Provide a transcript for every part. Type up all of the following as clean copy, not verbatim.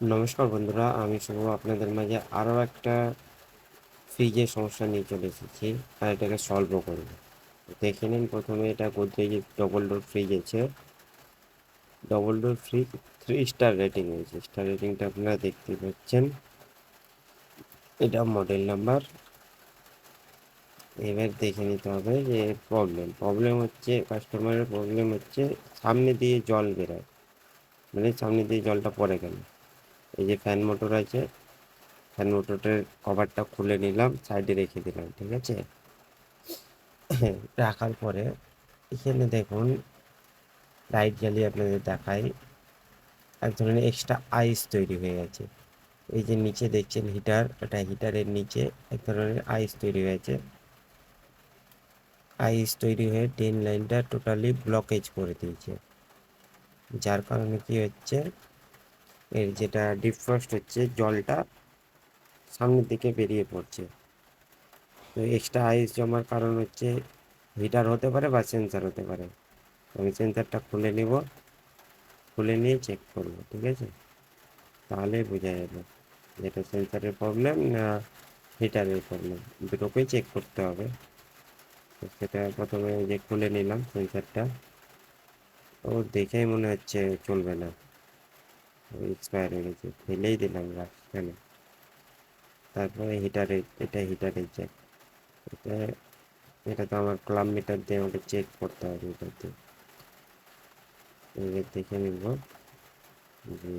নমস্কার বন্ধুরা, আমি শুভ আপনাদের মাঝে আরও একটা ফ্রিজের সমস্যা নিয়ে চলে এসেছি আর এটাকে সলভও করব। দেখে নিন, প্রথমে এটা গোদরেজ ডবল ডোর ফ্রিজ আছে। Double door fridge 3 star rating হয়েছে। স্টার রেটিংটা আপনারা দেখতে পাচ্ছেন, এটা মডেল নাম্বার। এবার দেখে নিতে হবে যে প্রবলেম হচ্ছে, কাস্টমারের প্রবলেম হচ্ছে সামনে দিয়ে জল বেরোয়, মানে সামনে দিয়ে জলটা পড়ে গেল। এই যে ফ্যান মোটর আছে, ফ্যান মোটরের কভারটা খুলে নিলাম, সাইডে রেখে দিলাম, ঠিক আছে। রাখার পরে এখানে দেখুন, লাইট জ্বালিয়ে আপনাদের দেখাই, এক ধরনের এক্সট্রা আইস তৈরি হয়ে গেছে। এই যে নিচে দেখছেন হিটার, এটা হিটারের নিচে এক ধরনের আইস তৈরি হয়েছে। আইস তৈরি হয়ে টেন লাইনটা টোটালি ব্লকেজ করে দিয়েছে, যার কারণে কি হচ্ছে, এর যেটা ডিফ্রস্ট হচ্ছে, জলটা সামনের দিকে বেরিয়ে পড়ছে। তো এক্সট্রা আইস জমার কারণ হচ্ছে হিটার হতে পারে বা সেন্সার হতে পারে। আমি সেন্সারটা খুলে নিব, খুলে নিয়ে চেক করব, ঠিক আছে। তাহলে বোঝা যাবে যেটা সেন্সারের প্রবলেম না হিটারের প্রবলেম, দুটোকেই চেক করতে হবে। তো সেটা প্রথমে যে খুলে নিলাম সেন্সারটা, ও দেখেই মনে হচ্ছে চলবে না, এক্সপায়ার হয়ে গেছে, ফেলেই দিলাম কেন। তারপরে এটা হিটারের চেক, এটা এটা তো আমার ক্লাব মিটার দিয়ে আমাকে চেক করতে হবে। এটাতে এবার দেখে নিব যে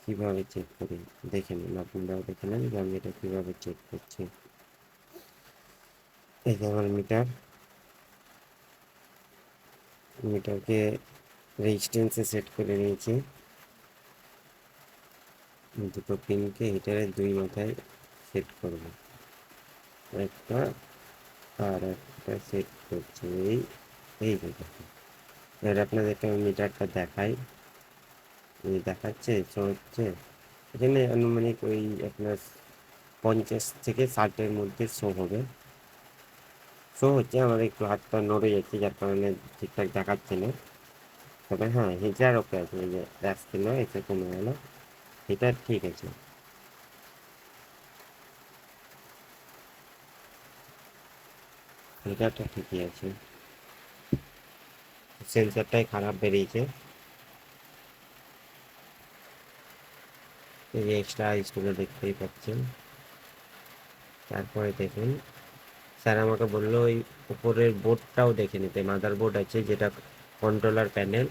কীভাবে চেক করি। দেখে নিন, আপনারাও দেখে নেন যে আমি এটা কীভাবে চেক করছি। এই যে আমার মিটারকে রেজিস্ট্যান্সে সেট করে নিয়েছি। দুটো পিনকে হিটারের দুই মাথায় সেট করব, একটা আর একটা সেট করছি। এই যে দেখুন, এবার আপনাদেরকে আমি মিটারটা দেখাই। এই দেখাচ্ছে, শো হচ্ছে এখানে আনুমানিক ওই আপনার 50 থেকে 60-এর মধ্যে শো হবে। শো হচ্ছে, আমার একটু হাতটা নড়ে যাচ্ছে, যার কারণে ঠিকঠাক দেখাচ্ছে না। তবে হ্যাঁ, হিটার ওকে আছে, এই যে আসছিল এসে কমে গেল, হিটার ঠিক আছে। হিটারটা ঠিকই আছে, সেন্সারটাই খারাপ বেরিয়েছে। এই যে এক্সট্রা আইসগুলো দেখতেই পাচ্ছেন। তারপরে দেখুন, স্যার আমাকে বললো ওই উপরের বোর্ডটাও দেখে নিতে, মাদার বোর্ড আছে যেটা কন্ট্রোলার প্যানেল,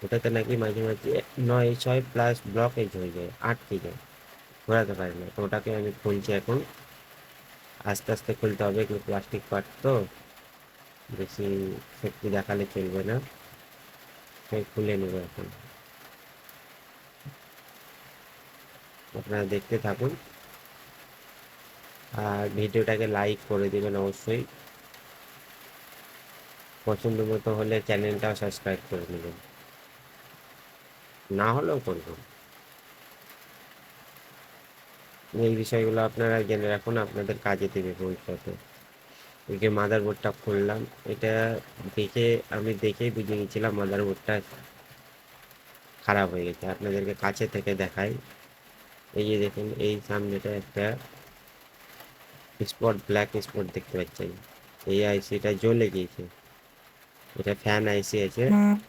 ওটাতে নাকি মাঝে মাঝে 9-6+ ব্লকেজ হয়ে যায়, আটকে যায়, ঘোরাতে পারে না। তো ওটাকে আমি খুলছি এখন, আস্তে আস্তে খুলতে হবে, কিন্তু প্লাস্টিক পার্ট তো বেশি শক্তি দেখালে চলবে না। তাই খুলে নেব এখন, আপনারা দেখতে থাকুন আর ভিডিওটাকে লাইক করে দেবেন অবশ্যই। পছন্দ মতো হলে চ্যানেলটাও সাবস্ক্রাইব করে নেবেন, না হলেও করবেন। এই বিষয়গুলো আপনারা জেনে রাখুন, আপনাদের কাজে দেবে ভবিষ্যতে। এই যে মাদারবোর্ডটা খুললাম, এটা আমি দেখেই বুঝে গেছিলাম মাদারবোর্ডটা খারাপ হয়ে গেছে। আপনাদেরকে কাছে থেকে দেখাই, এই যে দেখুন, এই সামনেটা একটা ব্ল্যাক স্পট দেখতে পাচ্ছেন, এই আইসিটা জ্বলে গিয়েছে। এটা ফ্যান আইসি আছে,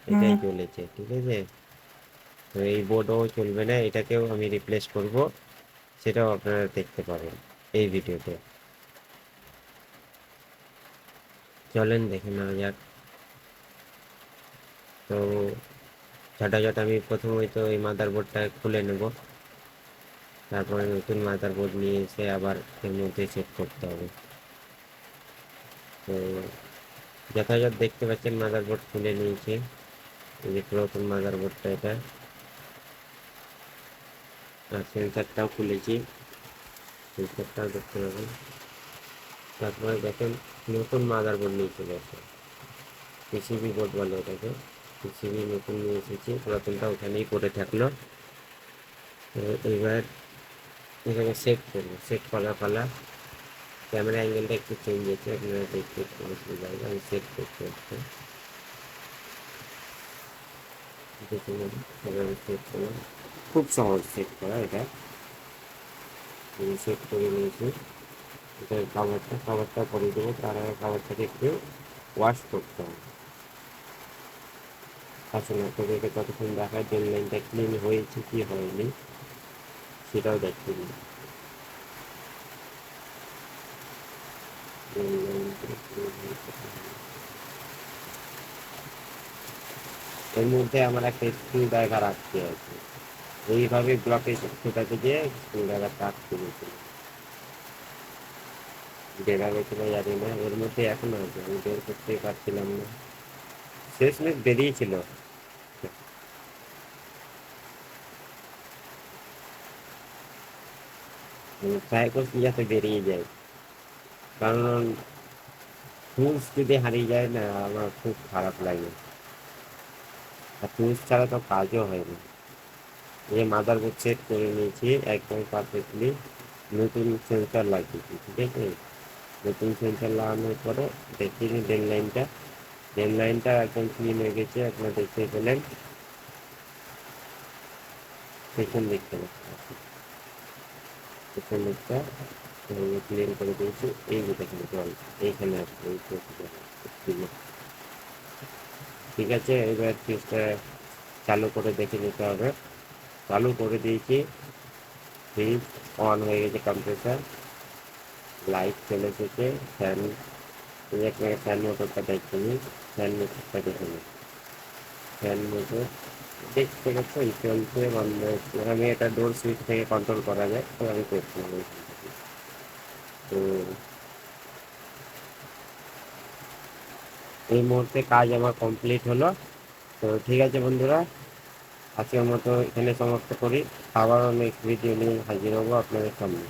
এটাই জ্বলেছে, ঠিক আছে। তো এই বোর্ডও চলবে না, এটাকেও আমি রিপ্লেস করব, সেটাও আপনারা দেখতে পাবেন এই ভিডিওতে। চলেন দেখে নেওয়া যাক। তো ঝটাঝট আমি প্রথমে তো এই মাদারবোর্ডটা খুলে নেব, তারপরে নতুন মাদারবোর্ড নিয়ে এসে আবার এর মধ্যে সেট করতে হবে। তো যথাযথ দেখতে পাচ্ছেন মাদারবোর্ড খুলে নিয়েছি, এই যে পুরাতন মাদারবোর্ডটা এটা, আর সেন্সারটাও খুলেছি, সেন্সারটাও দেখতে পাবেন। তারপরে দেখেন নতুন মাদারবোর্ড নিয়ে চলে আসে, পিসিবি বোর্ড বলে এটাকে। পিসিবি নতুন নিয়ে এসেছি, পুরাতনটা ওখানেই পড়ে থাকলো। তো এবার এখানে সেট করবো, সেট করার পালা। ক্যামেরা অ্যাঙ্গেলটা একটু চেঞ্জ হচ্ছে, আপনারা দেখতে একটু অসুবিধা হবে, আমি সেট করতে হচ্ছে। দেখে নেব, এভাবে সেট করলাম। খুব সহজ সেট করা এটা। সেট করে নিয়েছি। এটা কাভারটা করে দেবো, তার আগে কাভারটাকে একটু ওয়াশ করতে হবে। আসলে তোদেরকে ততক্ষণ দেখায় ড্রেন লাইনটা ক্লিন হয়েছে কি হয়নি সেটাও দেখতে দিই। এর মধ্যে আমার একটা স্ক্রু ড্রাইভার আটকে আছে, এইভাবে ব্লকে ছোটাতে গিয়ে স্ক্রু ড্রাইভারটা আটকে গেছিল। বেরাবে কিনা জানি না, এর মধ্যে এখন আছে, আমি বের করতেই পারছিলাম না, শেষমেশ বেরিয়েছিল। ট্রাই করছি যাতে বেরিয়ে যায়, কারণ টুলস যদি হারিয়ে যায় না আমার খুব খারাপ লাগে, আর টুলস ছাড়া তো কাজও হয় না। এই মাদারবোর্ড সেট করে নিয়েছি একদম পারফেক্টলি। নতুন সেন্সার লাগিয়েছি, ঠিক আছে। নতুন সেন্সার লাগানোর পরে দেখি ড্রেন লাইনটা একদম ক্লিন হয়ে গেছে, আপনারা দেখতে পেলেন। পেছন দিকটা পেছন দিকটা ক্লিন করে দিয়েছি। এই যে দেখেন জল এইখানে আসবে, ঠিক আছে। এবার ফ্রিজটা চালু করে দেখে নিতে হবে। চালু করে দিয়েছি, ফ্রিজ অন হয়ে গেছে, কম্প্রেসার লাইট চলে এসেছে, ফ্যান আপনাকে ফ্যান মোটরটা দেখতে নিই। ফ্যান মোটরটা দেখে নিই, ফ্যান মোটর দেখতে পাচ্ছেন চলছে বন্ধ হচ্ছে। আমি এটা ডোর সুইচ থেকে কন্ট্রোল করা যায়, তো আমি করছিলাম এখান থেকে। তো এই মুহূর্তে কাজ আমার কমপ্লিট হলো। তো ঠিক আছে বন্ধুরা, আজকের মতো এখানে সমাপ্ত করি। আবারও নেক্সট ভিডিও নিয়ে হাজির হবো আপনাদের সামনে।